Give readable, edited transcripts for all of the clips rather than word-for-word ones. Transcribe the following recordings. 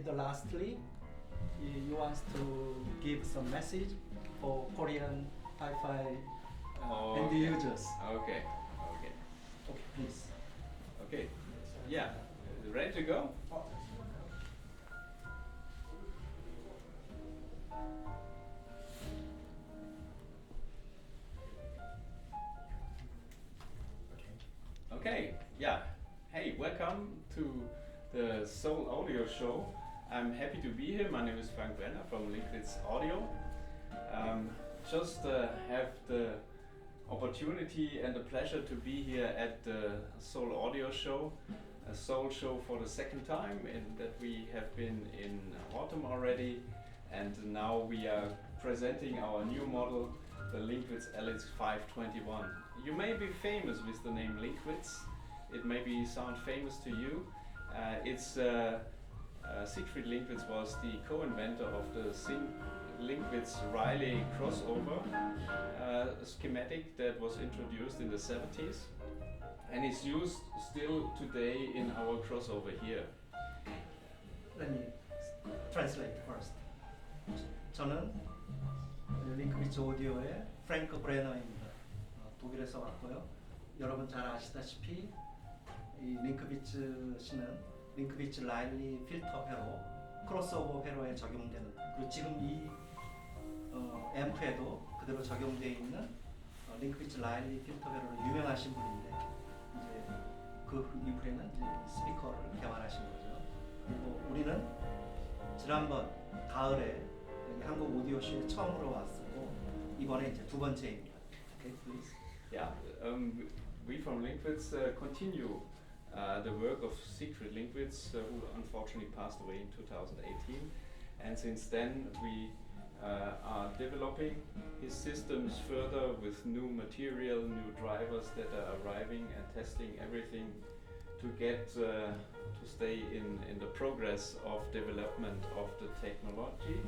And lastly, you want to give some message for Korean Wi-Fi end users. Okay. Okay, please. Okay. Yeah. Ready to go? Okay. Yeah. Hey, welcome to the Seoul Audio Show. I'm happy to be here. My name is Brenner from Linkwitz Audio. Just have the opportunity and the pleasure to be here at the Seoul Audio Show, a Seoul show for the second time, and that we have been in autumn already, and now we are presenting our new model, the Linkwitz LX521. You may be famous with the name Linkwitz. It may sound famous to you. Siegfried Linkwitz was the co-inventor of the Linkwitz-Riley crossover schematic that was introduced in the 70s, and is used still today in our crossover here. Let me translate first. 저는 링크비츠 오디오의 프랭크 브레너입니다. 독일에서 왔고요. 여러분 잘 아시다시피 이 링크비츠 씨는 링크비츠 라일리 필터 회로, 크로스오버 회로에 적용되는, 그리고 지금 이 앰프에도 그대로 적용되어 있는 링크비츠 라일리 필터 회로로 유명하신 분인데, 이제 그 이후에는 이제 스피커를 개발하신 거죠. 그리고 우리는 지난번 가을에 여기 한국 오디오 쇼에 처음으로 왔었고, 이번에 이제 두 번째입니다. Okay, please. Yeah, we from Linkwitz continue the work of Siegfried Linkwitz, who unfortunately passed away in 2018, and since then we are developing his systems further with new material, new drivers that are arriving, and testing everything to get to stay in the progress of development of the technology.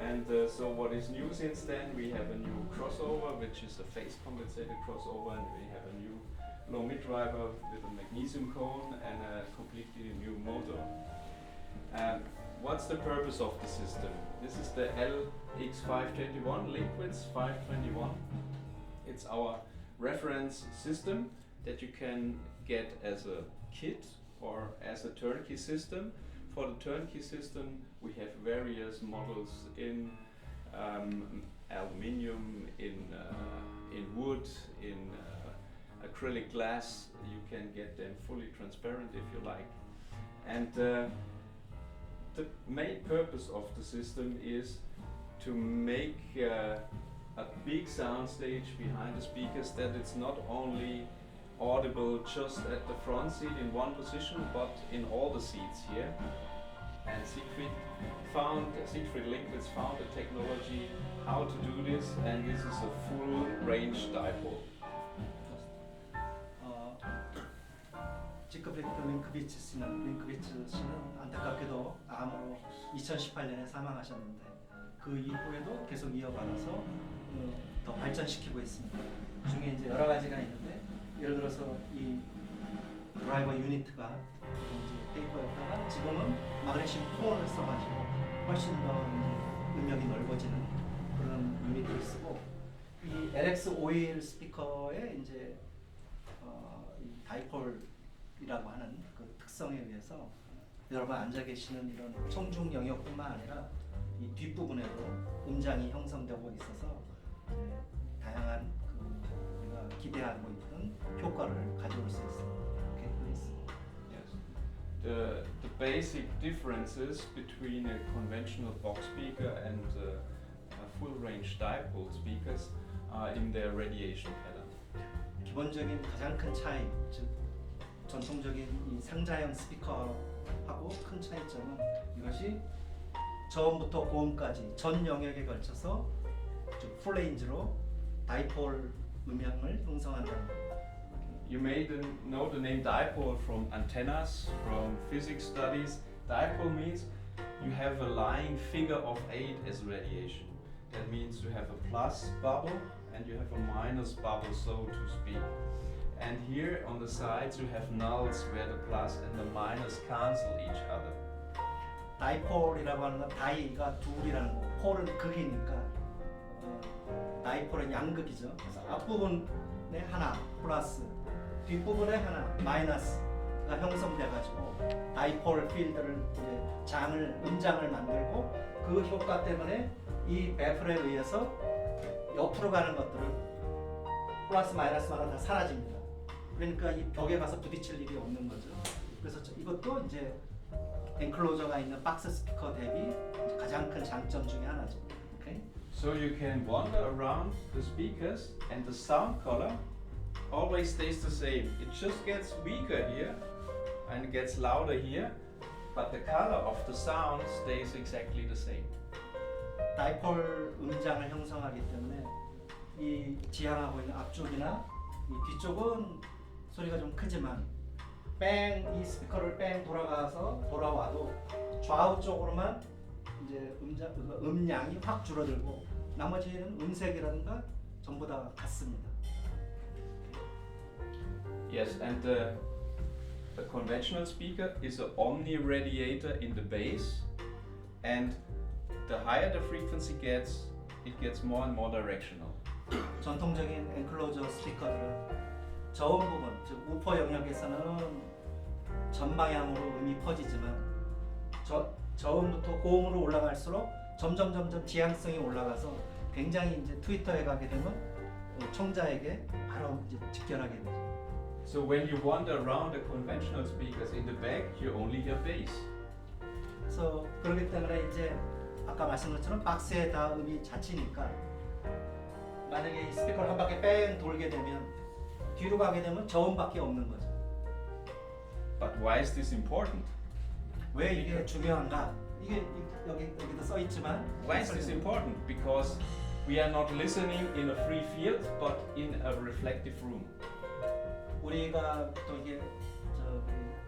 And so what is new since then, we have a new crossover, which is a phase compensated crossover, and we have a new low mid driver with a magnesium cone and a completely new motor. What's the purpose of the system? This is the LX521, Linkwitz 521. It's our reference system that you can get as a kit or as a turnkey system. For the turnkey system, we have various models in aluminium, in wood, in acrylic glass. You can get them fully transparent if you like. And the main purpose of the system is to make a big sound stage behind the speakers, that it's not only audible just at the front seat in one position, but in all the seats here. And Siegfried Linkwitz found the technology how to do this, and this is a full range dipole. 링크비츠 씨는 안타깝게도 암으로 2018년에 사망하셨는데, 그 이후에도 계속 이어받아서 더 발전시키고 있습니다. 그 중에 이제 여러 가지가 있는데, 예를 들어서 이 드라이버 유니트가 이제 페이퍼였다가 지금은 마그네슘 코어를 써가지고 훨씬 더 음역이 넓어지는 그런 유니트를 쓰고, 이 LX51 스피커의 이제 이 다이폴이라고 하는 그 특성에 의해서 여러분 앉아 계시는 이런 청중 영역뿐만 아니라 이 뒷부분에도 음장이 형성되고 있어서 다양한 그 우리가 기대하고 있는 효과를 가져올 수 있습니다. Okay, please. Yes. The basic differences between a conventional box speaker and a full range dipole speakers are in their radiation pattern. 기본적인 가장 큰 차이, 즉 전통적인 이 상자형 스피커하고 큰 차이점은 이것이 저음부터 고음까지 전 영역에 걸쳐서 즉 풀레인지로 다이폴 음향을 형성한다는 겁니다. You may know the name dipole from antennas, from physics studies. Dipole means you have a line figure of 8 as radiation. That means you have a plus bubble and you have a minus bubble, so to speak. And here on the sides you have nulls where the plus and the minus cancel each other. 다이폴이라고 하는 건 다이가 둘이라는 거, 폴은 극이니까 다이폴은 양극이죠. 그래서 앞부분에 하나 플러스 뒷부분에 하나 마이너스가 형성돼가지고 다이폴 필드를 이제 음장을 만들고 그 효과 때문에 이 배플에 의해서 옆으로 가는 것들은 플러스 마이너스마다 다 사라집니다. 그러니까 이 벽에 가서 부딪힐 일이 없는 거죠. 그래서 이것도 이제 엔클로저가 있는 박스 스피커 대비 가장 큰 장점 중에 하나죠. Okay? So you can wander around the speakers and the sound color always stays the same. It just gets weaker here and it gets louder here, but the color of the sound stays exactly the same. 다이폴 음장을 형성하기 때문에 이 지향하고 있는 앞쪽이나 이 뒤쪽은 소리가 좀 크지만 뺑 이 스피커를 뺑 돌아와도 좌우 쪽으로만 이제 음량이 확 줄어들고 나머지는 음색이라든가 전부 다 같습니다. Yes, and the conventional speaker is an omni radiator in the bass, and the higher the frequency gets, it gets more and more directional. 전통적인 엔클로저 스피커들은 저음 부분, 즉 우퍼 영역에서는 전방향으로 음이 퍼지지만 저음부터 고음으로 올라갈수록 점점 지향성이 올라가서 굉장히 이제 트위터에 가게 되면 청자에게 바로 이제 직결하게 되죠. So when you wander around the conventional speakers in the back, you only hear bass. 그래서 그렇기 때문에 이제 아까 말씀드린 것처럼 박스에 다 음이 잦으니까 만약에 이 스피커를 한 바퀴 뺑 돌게 되면 뒤로 가게 되면 저음밖에 없는 거죠. But why is this important? 왜 이게 중요한가? 이게 여기도 써 있지만 Why is this important? Because we are not listening in a free field, but in a reflective room. 우리가 또 이게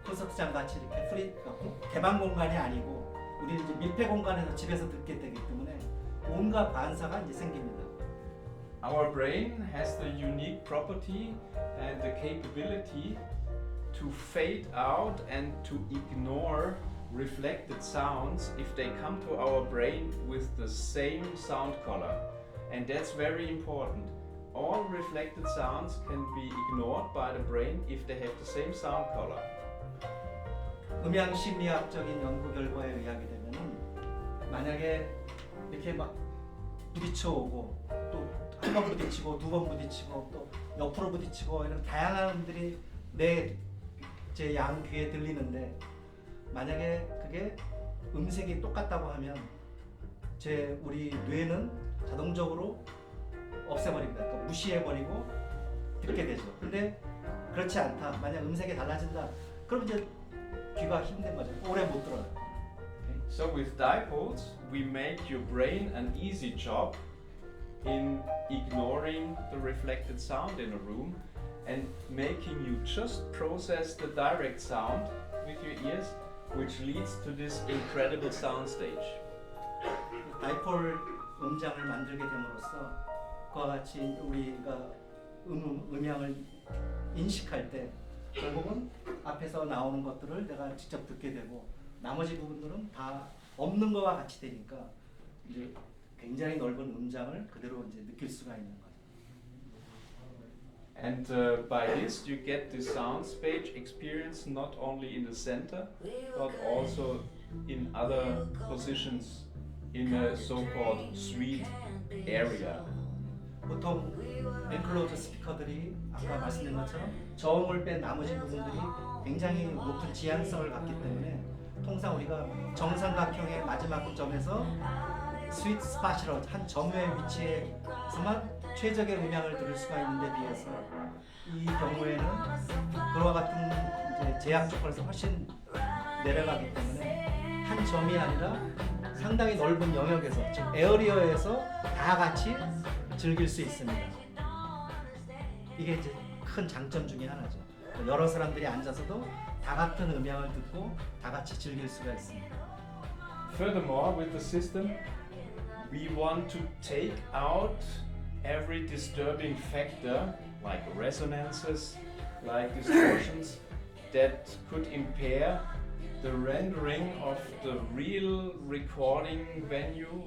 콘서트장 같이 이렇게 개방 공간이 아니고 우리는 이제 밀폐 공간에서 집에서 듣게 되기 때문에 온갖 반사가 이제 생깁니다. Our brain has the unique property and the capability to fade out and to ignore reflected sounds if they come to our brain with the same sound color. And that's very important. All reflected sounds can be ignored by the brain if they have the same sound color. 음향 심리학적인 연구 결과에 의하게 되면은 만약에 이렇게 막 부딪혀 오고 또 한 번 부딪히고 두 번 부딪히고 또 옆으로 부딪히고 이런 다양한 음들이 제 양 귀에 들리는데 만약에 그게 음색이 똑같다고 하면 우리 뇌는 자동적으로 없애버립니다. 그러니까 무시해버리고 듣게 되죠. 근데 그렇지 않다. 만약 음색이 달라진다. 그럼 이제 귀가 힘든 거죠. 오래 못 들어요. Okay? So with dipoles, we make your brain an easy job in ignoring the reflected sound in a room and making you just process the direct sound with your ears, which leads to this incredible soundstage. 다이폴 음장을 만들게 됨으로써 그와 같이 우리가 음향을 인식할 때 결국은 앞에서 나오는 것들을 내가 직접 듣게 되고 나머지 부분들은 다 없는 것과 같이 되니까 이제 굉장히 넓은 음장을 그대로 이제 느낄 수가 있는 거죠. And by this you get the soundstage experience not only in the center but also in other positions in a so-called suite area. 보통 엔클로저 스피커들이 아까 말씀드린 것처럼 저음을 뺀 나머지 부분들이 굉장히 높은 지향성을 갖기 때문에 통상 우리가 정삼각형의 마지막 점에서 스위트 스팟이로 한 점의 위치에서만 최적의 음향을 들을 수가 있는데 비해서 이 경우에는 그와 같은 이제 제약 조건에서 훨씬 내려가기 때문에 한 점이 아니라 상당히 넓은 영역에서 즉 에어리어에서 다 같이 즐길 수 있습니다. 이게 이제 큰 장점 중에 하나죠. 여러 사람들이 앉아서도 다 같은 음향을 듣고 다 같이 즐길 수가 있습니다. Furthermore, with the system, we want to take out every disturbing factor like resonances, like distortions, that could impair the rendering of the real recording venue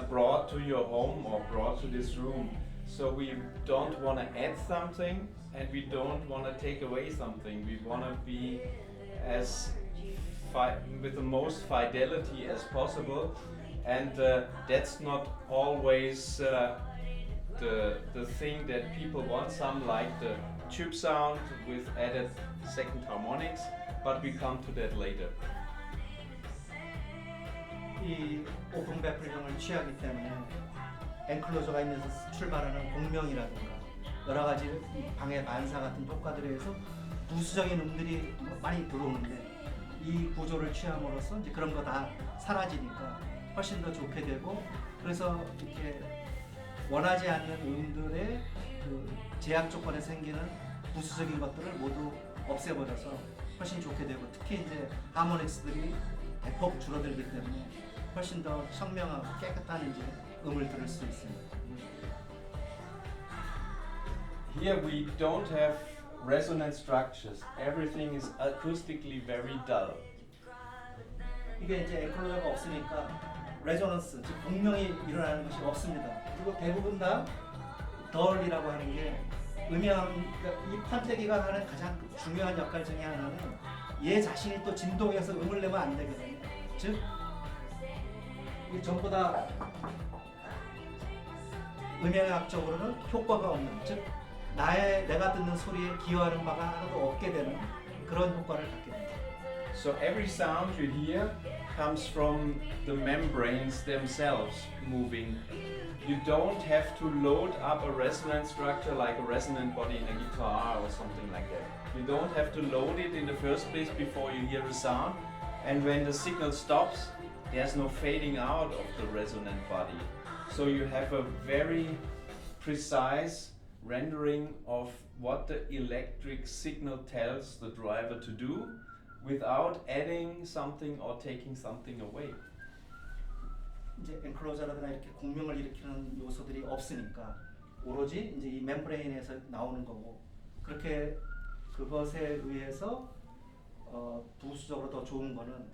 brought to your home or brought to this room. So we don't want to add something and we don't want to take away something. We want to be as with the most fidelity as possible, and that's not always the thing that people want. Some like the tube sound with added second harmonics, but we come to that later. 이 오픈 배플형을 취하기 때문에 엔클로저가 있는 데서 출발하는 공명이라든가 여러 가지 방해 반사 같은 효과들에 의해서 부수적인 음들이 많이 들어오는데 이 구조를 취함으로써 이제 그런 거 다 사라지니까 훨씬 더 좋게 되고, 그래서 이렇게 원하지 않는 음들의 그 제약 조건에 생기는 부수적인 것들을 모두 없애버려서 훨씬 좋게 되고, 특히 이제 하모닉스들이 대폭 줄어들기 때문에 훨씬 더 청명하고 깨끗한 이제 음을 들을 수 있습니다. Here we don't have resonant structures. Everything is acoustically very dull. 이게 이제 에클로저가 없으니까 레조넌스, 즉 공명이 일어나는 것이 없습니다. 그리고 대부분 다 덜이라고 하는 게 그러니까 이 판때기가 하는 가장 중요한 역할 중에 하나는 얘 자신이 또 진동해서 음을 내면 안 되거든요. 즉 이 전부 다 음향학적으로는 효과가 없는, 즉 내가 듣는 소리에 기여하는 바가 하나도 없게 되는 그런 효과를 갖게 됩니다. So every sound you hear comes from the membranes themselves moving. You don't have to load up a resonant structure like a resonant body in a guitar or something like that. You don't have to load it in the first place before you hear a sound, and when the signal stops, there's no fading out of the resonant body. So you have a very precise rendering of what the electric signal tells the driver to do without adding something or taking something away. 이제 엔클로저라든가 이렇게 공명을 일으키는 요소들이 없으니까 오로지 이제 이 멤브레인에서 나오는 거고, 그렇게 그것에 의해서 부수적으로 더 좋은 거는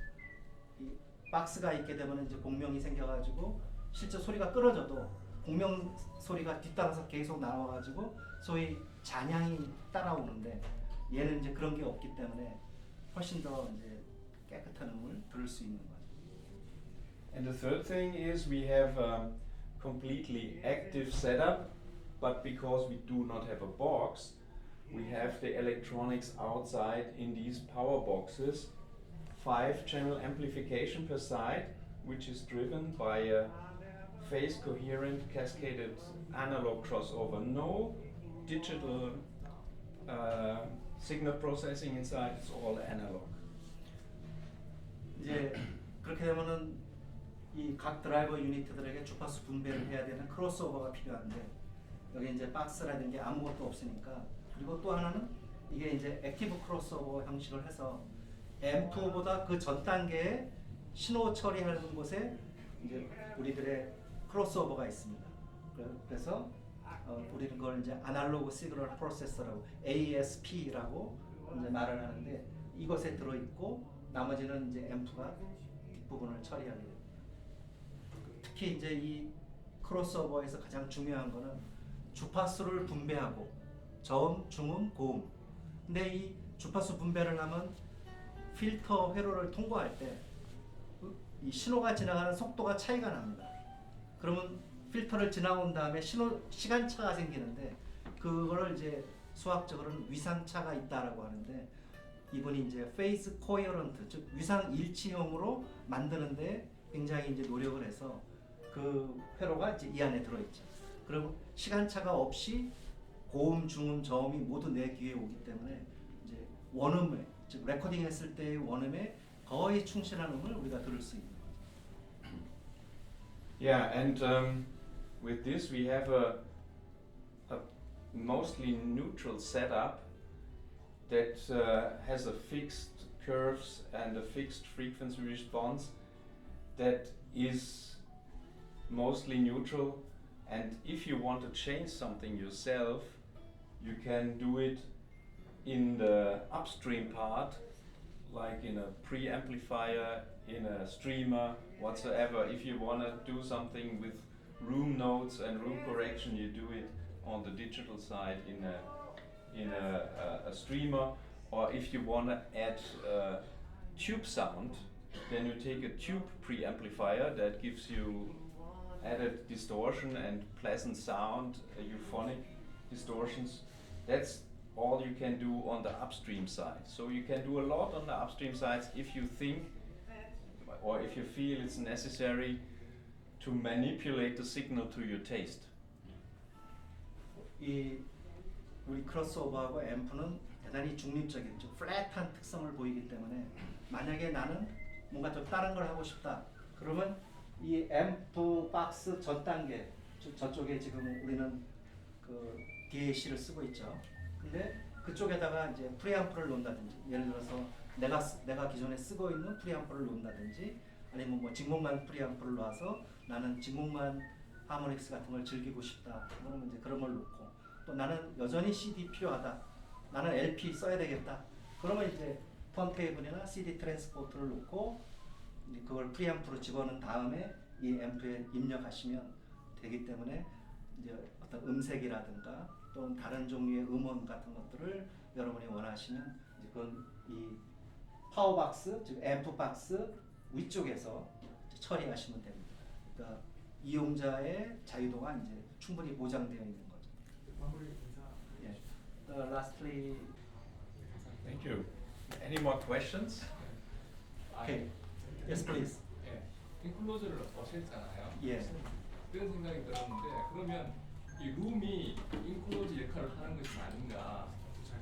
이 박스가 있게 되면 이제 공명이 생겨가지고 실제 소리가 끊어져도 공명 소리가 뒤따라서 계속 나와가지고 소위 잔향이 따라오는데, 얘는 이제 그런 게 없기 때문에 훨씬 더 이제 깨끗한 음을 들을 수 있는 거죠. And the third thing is we have a completely active setup, but because we do not have a box, we have the electronics outside in these power boxes. 5-channel amplification per side, which is driven by a phase coherent cascaded analog crossover. No digital signal processing inside, it's all analog. 이제 그렇게 되면은 이 각 드라이버 유니트들에게 주파수 분배를 해야 되는 크로스오버가 필요한데, 여기 이제 박스라는 게 아무것도 없으니까, 그리고 또 하나는 이게 이제 액티브 크로스오버 형식을 해서 앰프보다 그 전 단계에 신호 처리하는 곳에 이제 우리들의 크로스오버가 있습니다. 그래서 우리는 그걸 이제 아날로그 시그널 프로세서라고 ASP라고 이제 말을 하는데, 이것에 들어 있고 나머지는 이제 앰프가 뒷부분을 처리하게 됩니다. 특히 이제 이 크로스오버에서 가장 중요한 거는 주파수를 분배하고 저음, 중음, 고음. 근데 이 주파수 분배를 하면 필터 회로를 통과할 때 이 신호가 지나가는 속도가 차이가 납니다. 그러면 필터를 지나온 다음에 시간차가 생기는데, 그거를 이제 수학적으로는 위상차가 있다라고 하는데, 이분이 이제 페이스 코어런트, 즉 위상 일치형으로 만드는데 굉장히 이제 노력을 해서 그 회로가 이제 이 안에 들어있죠. 그럼 시간차가 없이 고음, 중음, 저음이 모두 내 귀에 오기 때문에 이제 원음에, 즉 레코딩했을 때의 원음에 거의 충실한 음을 우리가 들을 수 있는 거죠. Yeah, and with this we have a mostly neutral setup that has a fixed curves and a fixed frequency response that is mostly neutral, and if you want to change something yourself, you can do it in the upstream part, like in a preamplifier, in a streamer, whatsoever. If you want to do something with room notes and room correction, you do it on the digital side in a streamer. Or if you want to add tube sound, then you take a tube preamplifier that gives you added distortion and pleasant sound, euphonic distortions. That's all you can do on the upstream side. So you can do a lot on the upstream sides if you think or if you feel it's necessary to manipulate the signal to your taste. 이 우리 크로스오버하고 앰프는 대단히 중립적인 좀 플랫한 특성을 보이기 때문에 만약에 나는 뭔가 좀 다른 걸 하고 싶다 그러면 이 앰프 박스 전 단계 저쪽에 지금 우리는 그 DAC를 쓰고 있죠. 근데 그쪽에다가 이제 프리앰프를 놓는다든지 예를 들어서 내가 기존에 쓰고 있는 프리앰프를 놓는다든지 아니면 뭐 직목만 프리앰프를 놔서 나는 직목만 하모닉스 같은 걸 즐기고 싶다. 그러면 이제 그런 걸 놓고 또 나는 여전히 CD 필요하다. 나는 LP 써야 되겠다. 그러면 이제 턴테이블이나 CD 트랜스포터를 놓고 이제 그걸 프리앰프로 집어넣은 다음에 이 앰프에 입력하시면 되기 때문에 이제 어떤 음색이라든가 또는 다른 종류의 음원 같은 것들을 여러분이 원하시면 이제 그건 이 파워박스 즉 앰프 박스 위쪽에서 처리하시면 됩니다. 그러니까 이용자의 자유도가 이제 충분히 보장되어 있는 거죠. 마무리 인사. 예. Lastly, Thank you. Any more questions? okay. Yes, please. 예, 인클로저를 넣으셨잖아요. 예. 그런 생각이 들었는데 그러면 이 룸이 인클로저 역할을 하는 것이 아닌가.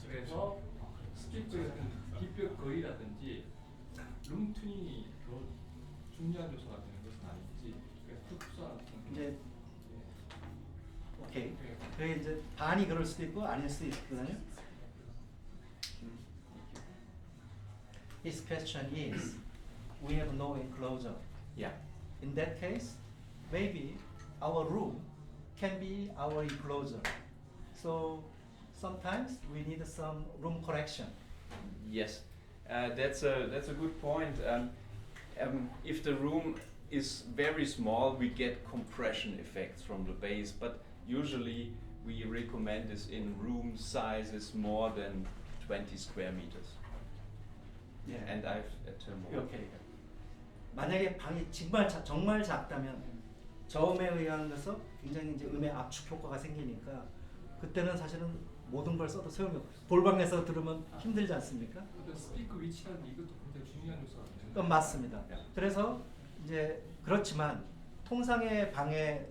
그래서 스피커의 어떤 비벽 거리라든지 룸 튜닝이 더 중요한 요소가 되는 것은 아닌지 특수한 이제 오케이. 그게 이제 반이 그럴 수도 있고 아닐 수도 있거든요. His question is, we have no enclosure. Yeah. In that case, maybe our room can be our enclosure. So sometimes we need some room correction. Yes, that's a good point. If the room is very small, we get compression effects from the bass, but usually we recommend this in room sizes more than 20 square meters. Yeah. And I've more. 오케이. 만약에 방이 정말 작다면 저음에 의해서 굉장히 이제 음의 압축 효과가 생기니까 그때는 사실은 모든 걸 써도 소용이 없어요. 돌방에서 들으면 힘들지 않습니까? 어떤 스피커 위치라는 이것도 굉장히 중요한 요소가 되는 그건 맞습니다. 그래서 이제 그렇지만 통상의 방의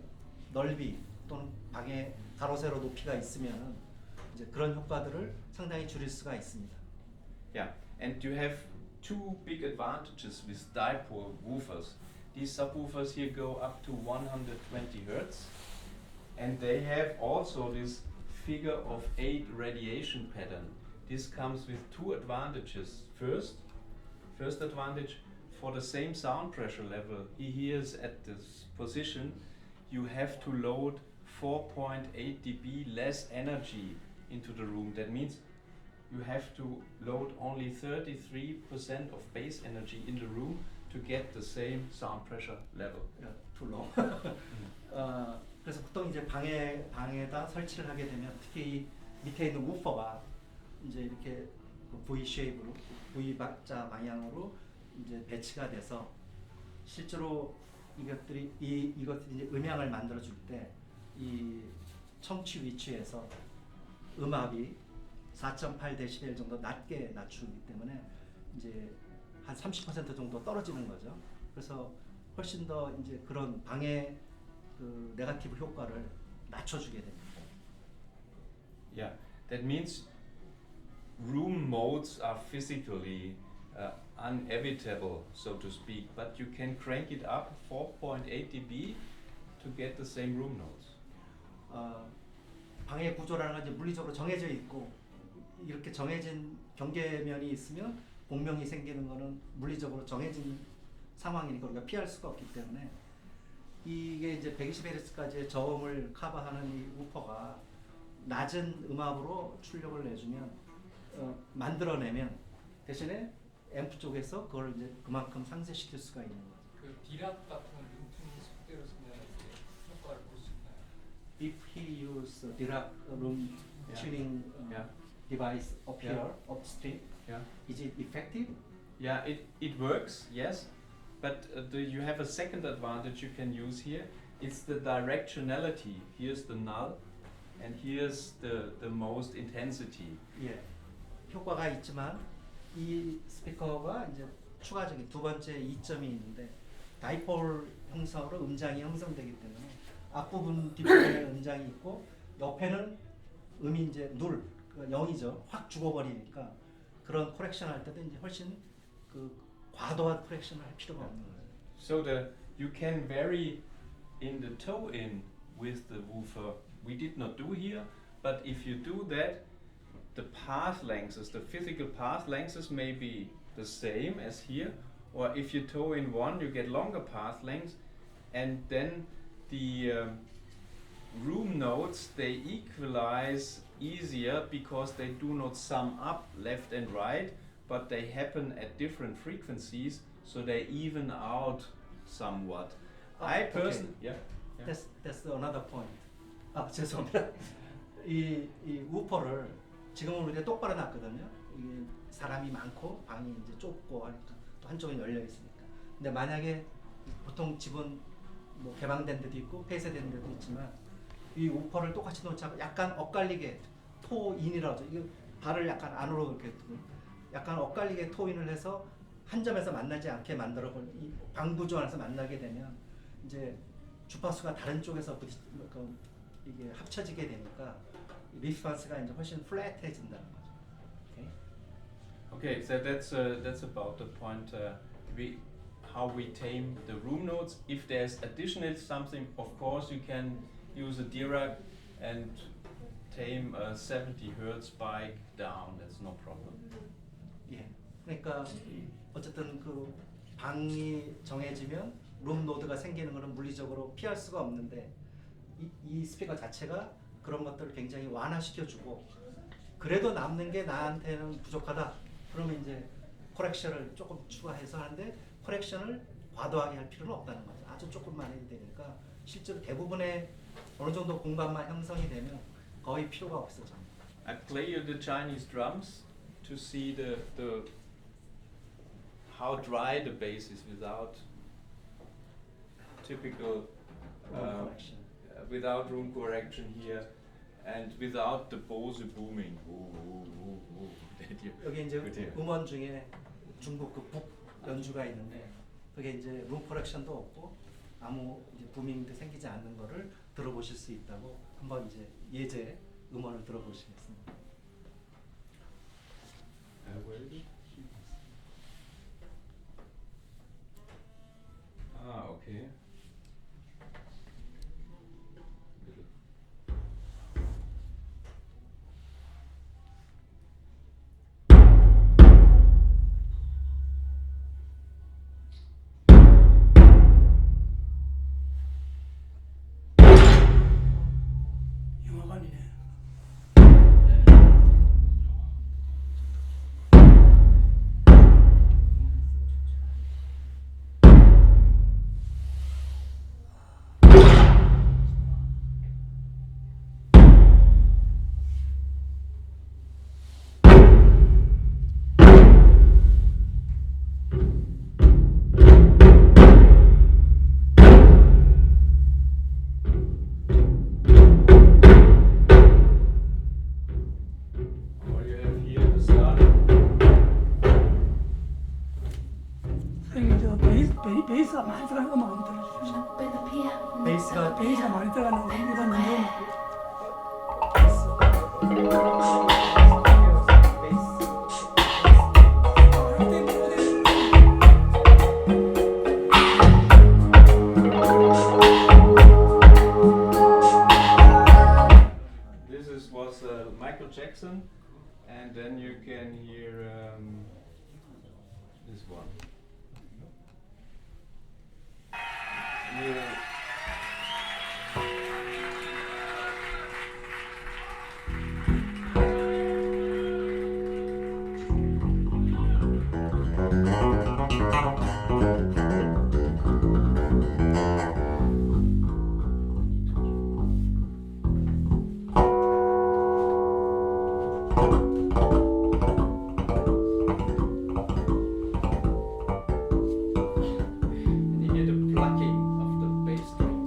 넓이 또는 방의 가로 세로 높이가 있으면 이제 그런 효과들을 상당히 줄일 수가 있습니다. Yeah, and you have two big advantages with dipole woofers. These subwoofers here go up to 120 Hertz, and they have also this figure of 8 radiation pattern. This comes with two advantages. First advantage, for the same sound pressure level he hears at this position, you have to load 4.8 dB less energy into the room. That means you have to load only 33% of bass energy in the room to get the same sound pressure level. Too low. 그래서 보통 이제 방에다 설치를 하게 되면 특히 이 밑에 있는 우퍼가 이제 이렇게 V 쉐입으로 V 박자 방향으로 이제 배치가 돼서 실제로 이것들이 이제 음향을 만들어 줄 때 이 청취 위치에서 음압이 4.8dB 정도 낮게 낮추기 때문에 이제 한 30% 정도 떨어지는 거죠. 그래서 훨씬 더 이제 그런 방해 그 네거티브 효과를 낮춰주게 됩니다. Yeah, that means room modes are physically unevitable, so to speak, but you can crank it up 4.8 dB to get the same room notes. 방해 구조라는 건 이제 물리적으로 정해져 있고 이렇게 정해진 경계면이 있으면 공명이 생기는 거는 물리적으로 정해진 상황이니까 우리가 피할 수가 없기 때문에 이게 이제 120Hz까지의 저음을 커버하는 이 우퍼가 낮은 음압으로 출력을 내주면 만들어내면 대신에 앰프 쪽에서 그걸 이제 그만큼 상쇄시킬 수가 있는 거죠. 그 디락 같은 룸튠 속대로 쓰면 이제 효과를 볼 수 있나요? If he use Dirac room Yeah. tuning Yeah. device up Yeah. here, upstream, Yeah. is it effective? Yeah, it works, yes, but you have a second advantage you can use here. It's the directionality. Here's the null, and here's the most intensity. 예, 효과가 있지만 이 스피커가 이제 추가적인 두 번째 이점이 있는데 다이폴 형성으로 음장이 형성되기 때문에 앞부분 뒷부분에 음장이 있고 옆에는 음이 이제 눌 0이죠. 확 죽어버리니까 그런 코렉션 할 때도 이제 훨씬 그 과도한 코렉션을 할 필요가 없는 거예요. So you can vary in the toe in with the woofer. We did not do here, but if you do that, the path lengths, the physical path lengths may be the same as here, or if you toe in one, you get longer path lengths, and then the room notes, they equalize easier because they do not sum up left and right, but they happen at different frequencies, so they even out somewhat. I okay. personally, yeah. That's another point. 아 죄송합니다. 이 우퍼를 지금은 우리가 똑바로 놨거든요. 이게 사람이 많고 방이 이제 좁고 하니까 또 한쪽은 열려 있으니까. 근데 만약에 보통 집은 뭐 개방된 데도 있고 폐쇄된 데도 있지만 이 우퍼를 똑같이 놓자고 약간 엇갈리게 토인이라고 하죠. 이거 발을 약간 안으로 이렇게 두고 약간 엇갈리게 토인을 해서 한 점에서 만나지 않게 만들어 볼 이 방구조 안에서 만나게 되면 이제 주파수가 다른 쪽에서 이게 합쳐지게 되니까 리스폰스가 이제 훨씬 플랫해진다는 거죠. Okay, so that's about the point. How we tame the room notes. If there's additional something, of course you can use a Dirac and tame a 70 Hertz spike down. That's no problem. 예. 그러니까 어쨌든 그 방이 정해지면 룸 노드가 생기는 것은 물리적으로 피할 수가 없는데 이 스피커 자체가 그런 것들을 굉장히 완화시켜주고 그래도 남는 게 나한테는 부족하다. 그러면 이제 코렉션을 조금 추가해서 하는데 코렉션을 과도하게 할 필요는 없다는 거죠. 아주 조금만 해도 되니까 실제로 대부분의 어느 정도 공간만 형성이 되면 거의 필요가 없어져. I play you the Chinese drums to see the how dry the bass is without typical correction. without room correction here and without the Bose booming. That you 여기 이제 could hear. 음원 중에 중국 그 북 연주가 있는데 그게 이제 룸 코렉션도 없고 아무 이제 부밍도 생기지 않는 거를 들어보실 수 있다고 한번 이제 예제 음원을 들어보시겠습니다. Where is it? Ah, okay. 영화관이네. All you have here the start. 선생님 저 베이스가 많이 들어가는 음악 한번 들어주십시오. 베이스가 많이 들어가는 음악 해봤는데 Was Michael Jackson, and then you can hear this one. Yeah. And you hear the plucking of the bass strings.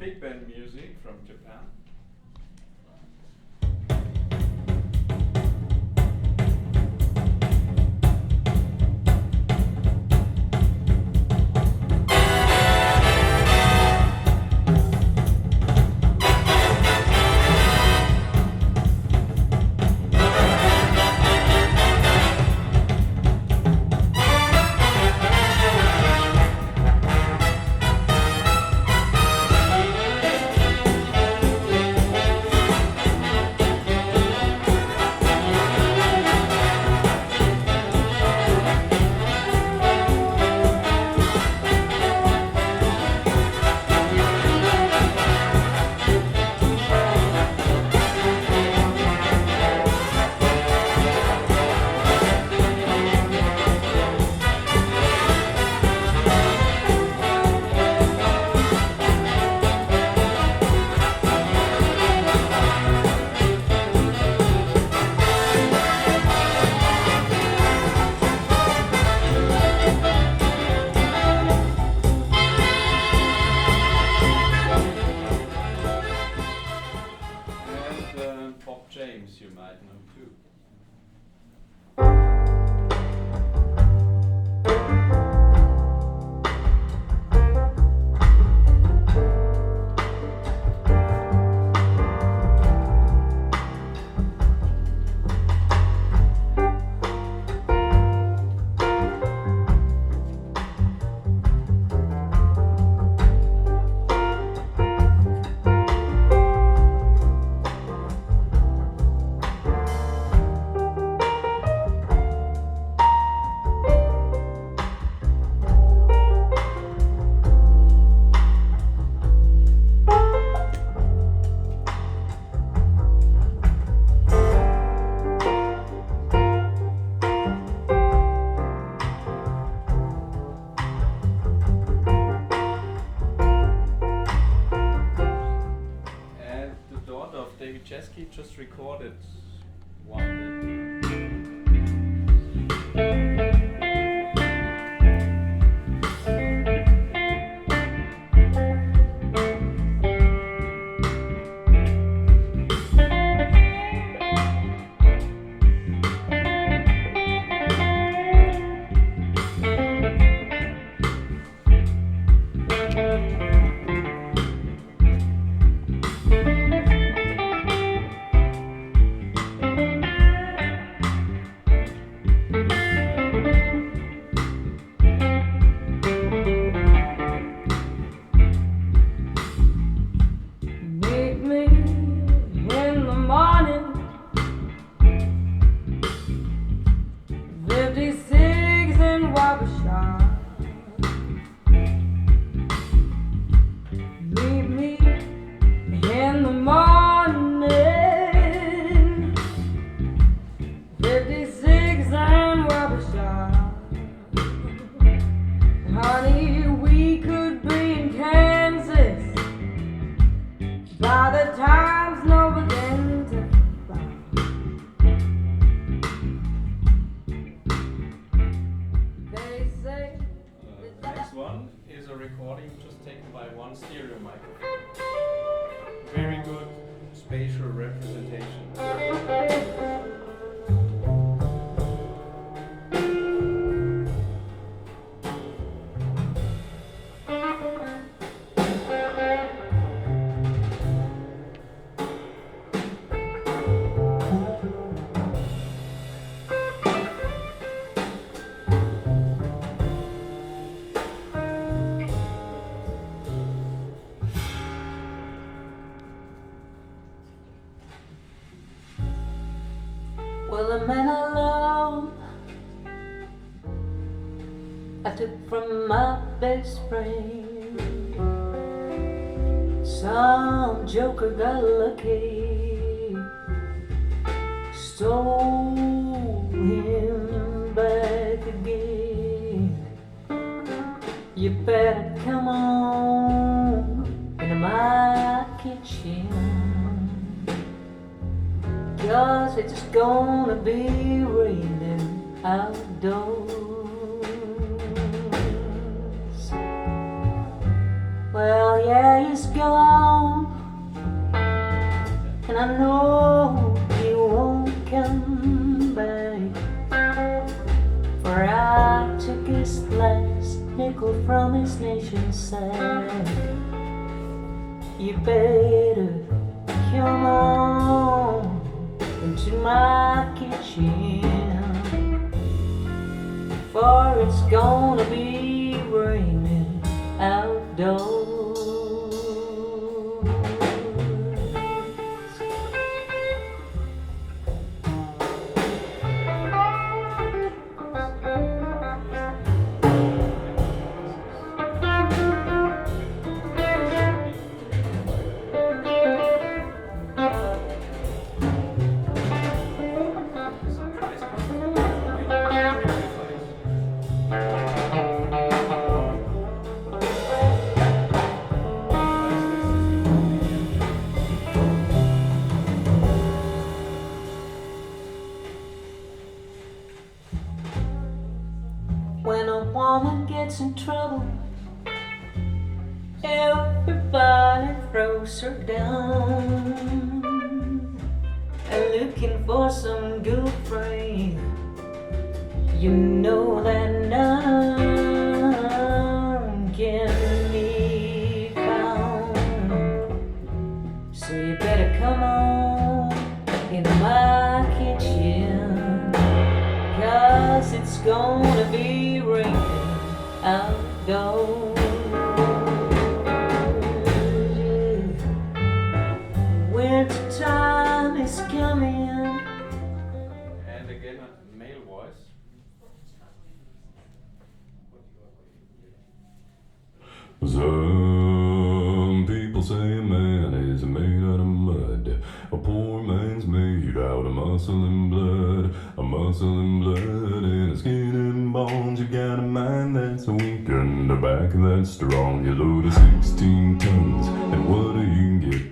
big band music from Japan. just recorded one. Next one is a recording just taken by one stereo microphone. Very good spatial representation. Well, the man I love, I took from my best friend. Some joker got lucky, stole him back again. You better come on into my kitchen, 'cause it's gonna be raining outdoors. Well, yeah, he's gone, and I know he won't come back, for I took his last nickel from his nation's sack. You better come on into my kitchen, for it's gonna be raining outdoors. When a woman gets in trouble, everybody throws her down, and looking for some good friend, you know that none can be found. So you better come on into my kitchen, 'cause it's gonna be raining outdoors. Winter time is coming. And again a male voice. Some people say a man is made out of mud. A poor man's made out of muscle and blood. A muscle and blood and a skin and bones. You got a mind that's weak and a back that's strong. You load of 16 tons, and what do you get?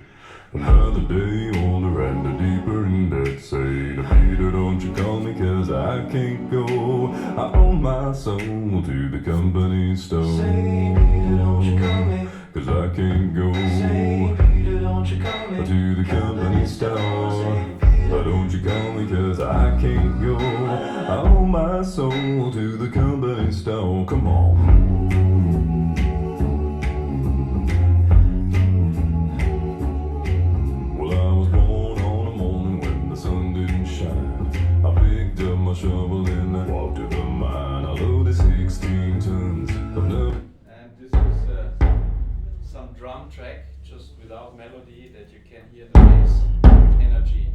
Another day older and a deeper in debt. Say to Peter, don't you call me, cause I can't go. I own my soul to the company store. Say, Peter, don't you call me, cause I can't go. say, Peter, don't you call me, to the company store. Don't you call me, cause I can't go. I owe my soul to the company store. Come on. Well, I was born on a morning when the sun didn't shine. I picked up my shovel and I walked to the mine. I loaded 16 tons of nothing. And this is some drum track, just without melody, that you can hear the bass energy.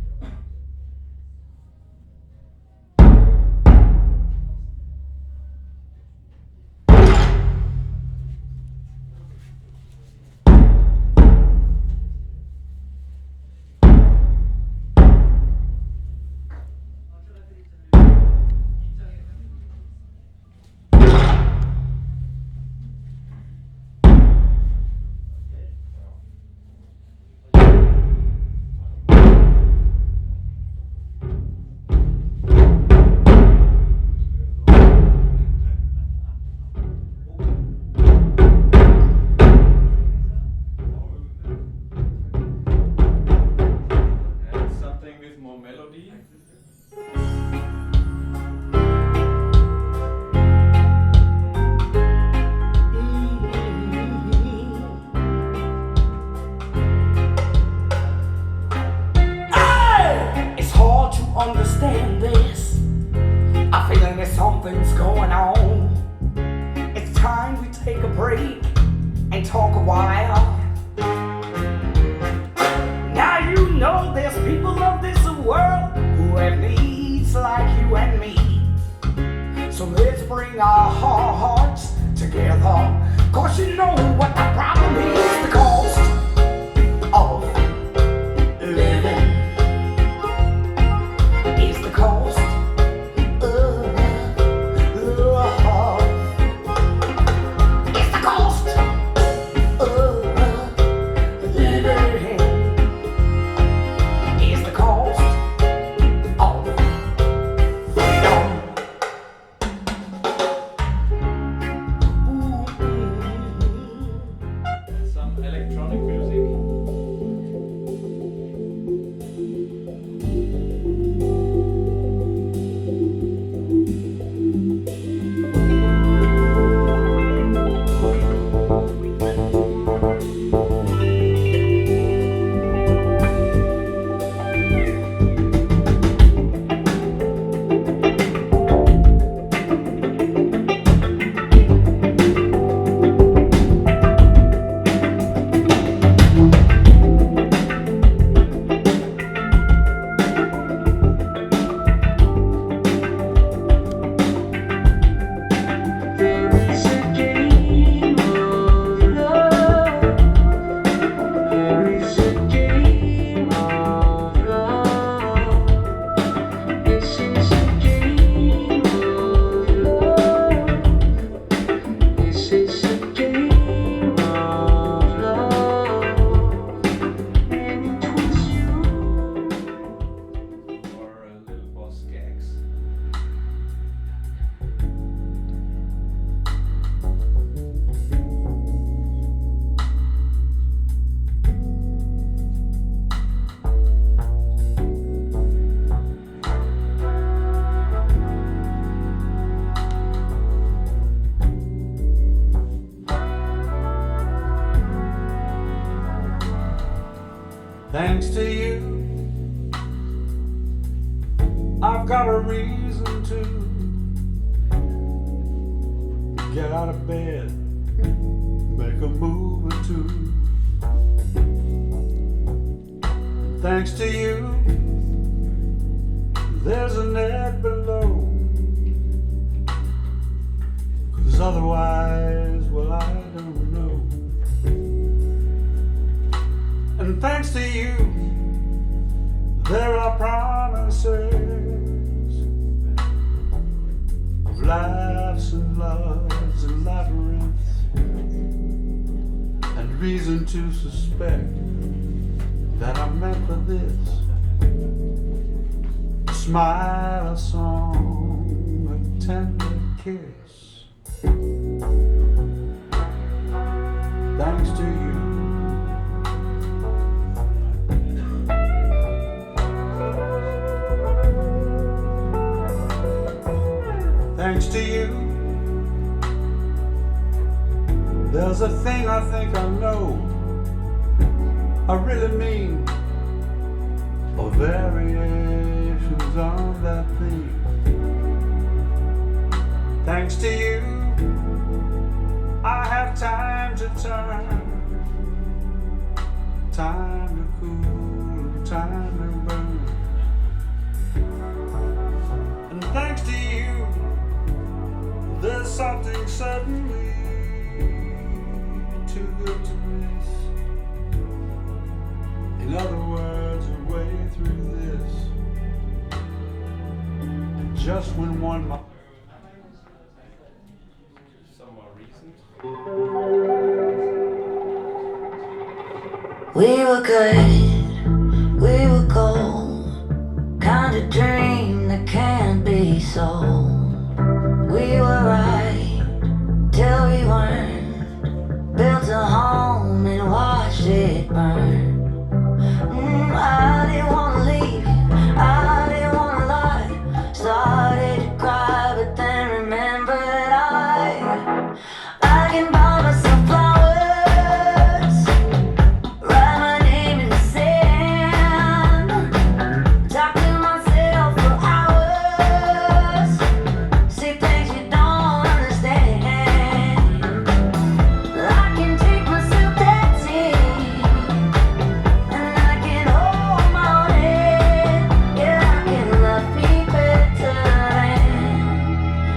Understand this, I feel like something's going on. It's time we take a break and talk a while. Now you know there's people of this world who have needs like you and me. So let's bring our hearts together, cause you know what the problem is. The cost of living. Thanks to you, I've got a reason to get out of bed, make a move or two. Thanks to you, there's a net below, 'cause otherwise, well, I don't know. And thanks to you, there are promises of laughs and loves and labyrinths, and reason to suspect that are meant for this. A smile, a song, a tender kiss. Thanks to you. Thanks to you. There's a thing I think I know, I really mean, or variations on that theme. Thanks to you, I have time to turn, time to cool, time to burn. And thanks to you, there's something suddenly too good to miss. In other words, a way through this. And just when one might. Some more recent. We were good, we were gold, kind of dream that can't be sold. We were right till we weren't, built a home and watched it burn. I didn't wanna leave you, I didn't wanna lie. Started to cry, but then remembered I can buy myself flowers, write my name in the sand, talk to myself for hours, see things you don't understand. I can take myself dancing, and I can hold my own head. Yeah, I can love me better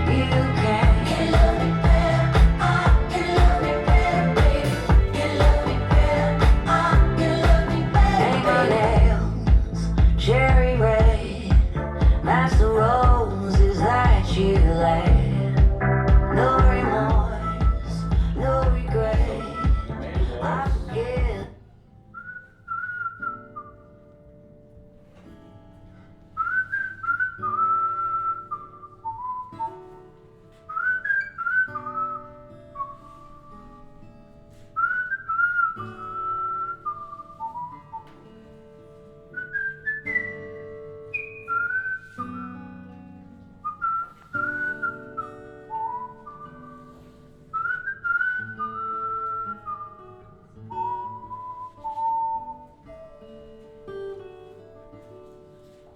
than you can. Can love me better, I can love me better, baby. Can love me better, I can love me better. Paint my nails cherry red, match the roses that you laid. No remorse, no regret. I forget.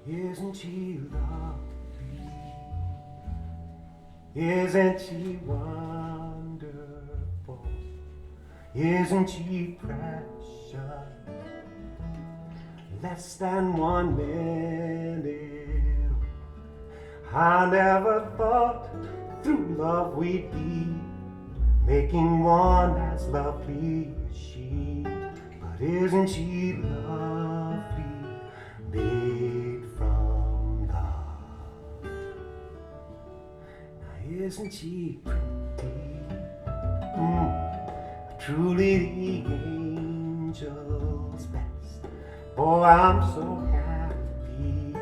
Isn't she lovely? Isn't she wonderful? Isn't she precious? Less than 1 minute. I never thought through love we'd be making one as lovely as she. But isn't she lovely? Made from love. Now isn't she pretty? Truly the angel's best. Boy, I'm so happy.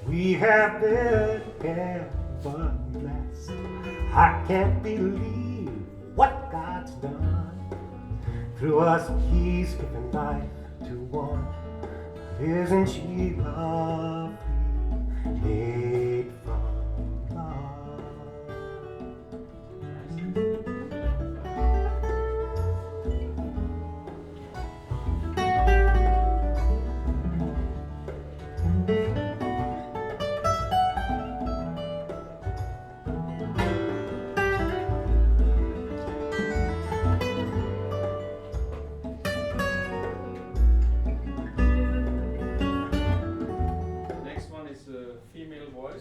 We have been heaven blessed. I can't believe what God's done. Through us, He's given life to one. Isn't she lovely, made from love? Next one is a female voice.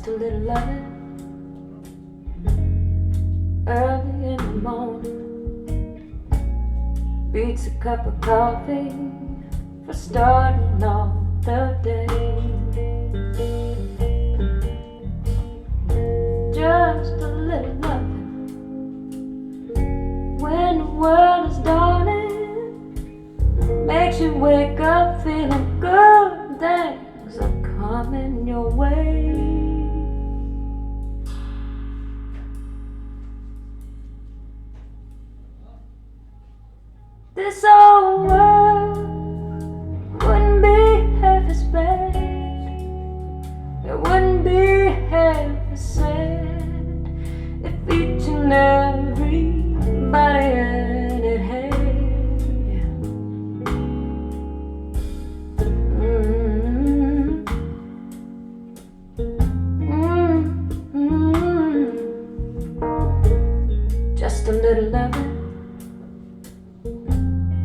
a little loving early in the morning. Beats a cup of coffee for starting off the day. Just a little loving when the world is dawning, makes you wake up feeling good. Things are coming your way. This old world wouldn't be half as bad. It wouldn't be half as sad if each and everybody had it had. Just a little loving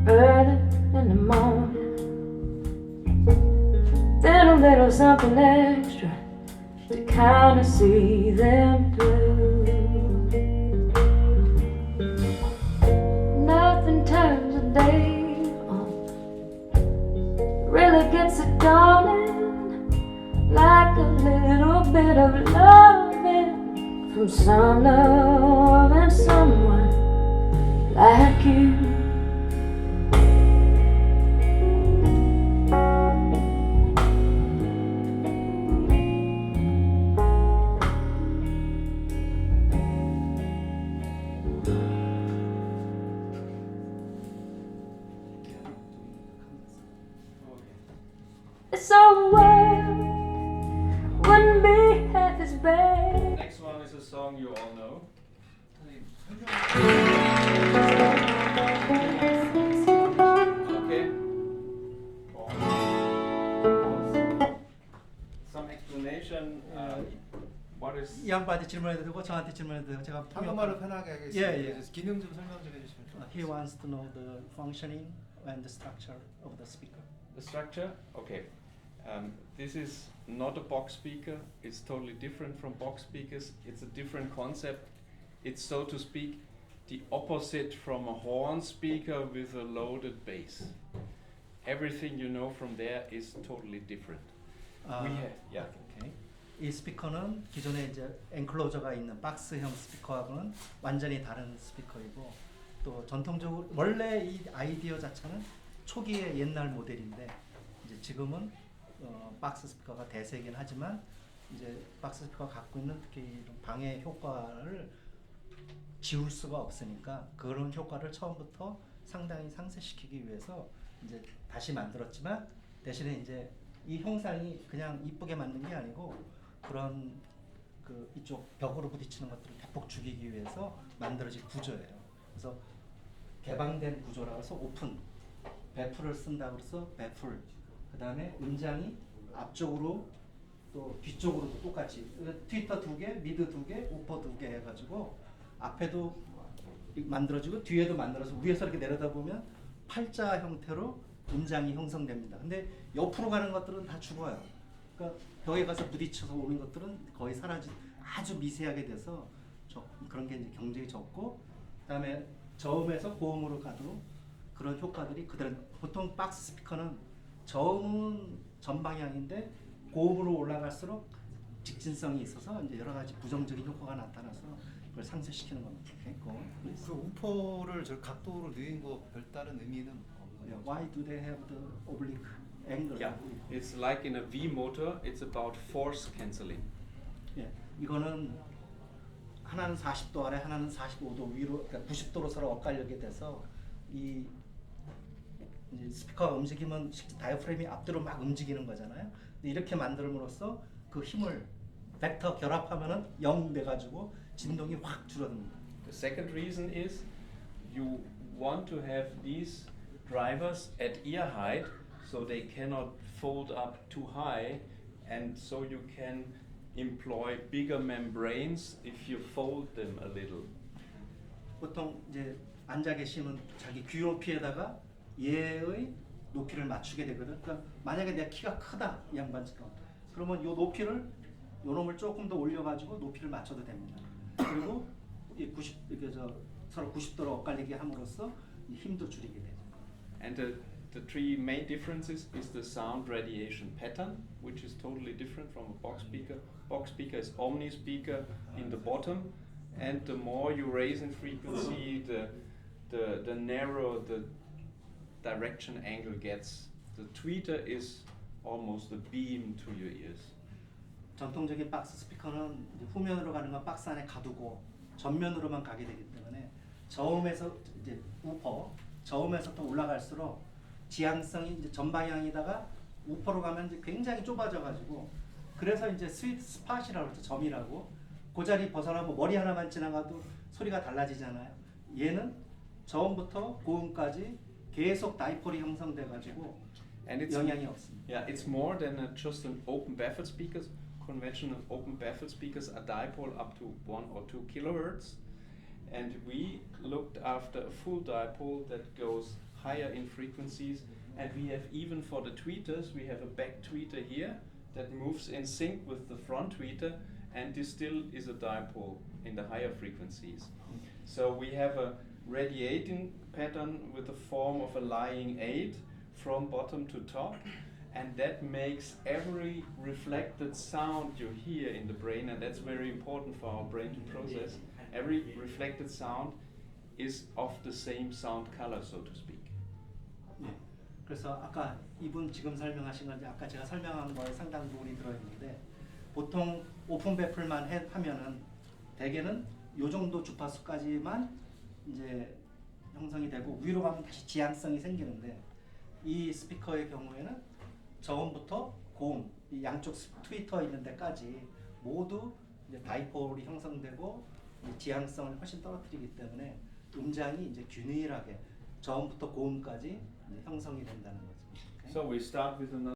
early in the morning, then a little something extra to kind of see them through. Nothing turns a day on, really gets it dawning, like a little bit of loving from some love and someone like you. This old world wouldn't be half as bad. Next one is a song you all know. Okay. Some explanation. What is? 이 양반한테 질문해도 되고 저한테 질문해도 되고 제가 한국말로 편하게 하겠습니다. 예, 예. 기능 좀 설명 좀 해주시면 좋겠습니다. He wants to know the functioning and the structure of the speaker. The structure? Okay. This is not a box speaker. It's totally different from box speakers. It's a different concept. It's, so to speak, the opposite from a horn speaker with a loaded bass. Everything you know from there is totally different. Yeah. Okay. 이 스피커는 기존에 이제 엔클로저가 있는 박스형 스피커하고는 완전히 다른 스피커이고, 또 전통적으로 원래 이 아이디어 자체는 초기의 옛날 모델인데 이제 지금은 박스 스피커가 대세이긴 하지만 이제 박스 스피커가 갖고 있는 특히 이런 방해 효과를 지울 수가 없으니까 그런 효과를 처음부터 상당히 상쇄시키기 위해서 이제 다시 만들었지만, 대신에 이제 이 형상이 그냥 이쁘게 만든 게 아니고 그런 그 이쪽 벽으로 부딪히는 것들을 대폭 죽이기 위해서 만들어진 구조예요. 그래서 개방된 구조라고 해서 오픈 배풀을 쓴다고 해서 배풀, 그 다음에 음장이 앞쪽으로 또 뒤쪽으로도 똑같이 트위터 2개, 미드 2개, 우퍼 2개 해가지고 앞에도 만들어지고 뒤에도 만들어서 위에서 이렇게 내려다 보면 팔자 형태로 음장이 형성됩니다. 근데 옆으로 가는 것들은 다 죽어요. 그러니까 벽에 가서 부딪혀서 오는 것들은 거의 아주 미세하게 돼서 그런 게 이제 경쟁이 적고, 그다음에 저음에서 고음으로 가도 그런 효과들이 그대로. 보통 박스 스피커는 저음은 전방향인데 고음으로 올라갈수록 직진성이 있어서 이제 여러 가지 부정적인 효과가 나타나서 그걸 상쇄시키는 겁니다. 그 우퍼를 저 각도로 늘린 거 별다른 의미는 없는 거죠? Why do they have the oblique angle? Yeah, it's like in a V motor. It's about force cancelling. 예, 이거는 하나는 40도 아래, 하나는 45도 위로, 그러니까 90도로 서로 엇갈리게 돼서 이 이제 스피커가 움직이면 다이어프램이 앞뒤로 막 움직이는 거잖아요. 근데 이렇게 만들므로써 그 힘을 벡터 결합하면은 0 돼가지고 진동이 확 줄어듭니다. The second reason is you want to have these drivers at ear height so they cannot fold up too high, and so you can employ bigger membranes if you fold them a little. 보통 이제 앉아 계시면 자기 귀 높이에다가 얘의 높이를 맞추게 되거든. 그러니까 만약에 내 키가 크다 이 양반처럼, 그러면 이 높이를 요놈을 조금 더 올려가지고 높이를 맞춰도 됩니다. 그리고 이 90 이게 서로 90도로 엇갈리게 함으로써 이 힘도 줄이게 되죠. And the three main differences is the sound radiation pattern, which is totally different from a box speaker. Box speaker is omni speaker in the bottom, and the more you raise in frequency, the narrower the direction angle gets. The tweeter is almost a beam to your ears. 전통적인 박스 스피커는 이제 후면으로 가는 건 박스 안에 가두고 전면으로만 가게 되기 때문에 저음에서 이제 우퍼 저음에서 또 올라갈수록 지향성이 이제 전방향이다가 우퍼로 가면 이제 굉장히 좁아져가지고 그래서 이제 스윗 스팟이라고 그러죠. 점이라고 그 자리 벗어나고 머리 하나만 지나가도 소리가 달라지잖아요. 얘는 저음부터 고음까지 계속 다이폴이 형성돼가지고 영향이 없습니다. Yeah, it's more than just an open baffle speakers. Conventional open baffle speakers are dipole up to 1 or 2 kilohertz, and we looked after a full dipole that goes higher in frequencies, and we have even for the tweeters we have a back tweeter here that moves in sync with the front tweeter, and this still is a dipole in the higher frequencies. So we have a radiating pattern with the form of a lying 8 from bottom to top, and that makes every reflected sound you hear in the brain, and that's very important for our brain to process. Every reflected sound is of the same sound color, so to speak. 네. 그래서 아까 이분 지금 설명하신 건 이제 아까 제가 설명한 거에 상당 부분이 들어있는데 보통 오픈 배플만 하면은 대개는 요 정도 주파수까지만 이제 형성이 되고 위로 가면 다시 지향성이 생기는데 이 스피커의 경우에는 저음부터 고음, 이 양쪽 트위터 있는 데까지 모두 이제 다이폴이 형성되고 지향성을 훨씬 떨어뜨리기 때문에 음장이 이제 균일하게 저음부터 고음까지 형성이 된다는 거죠. So we start with another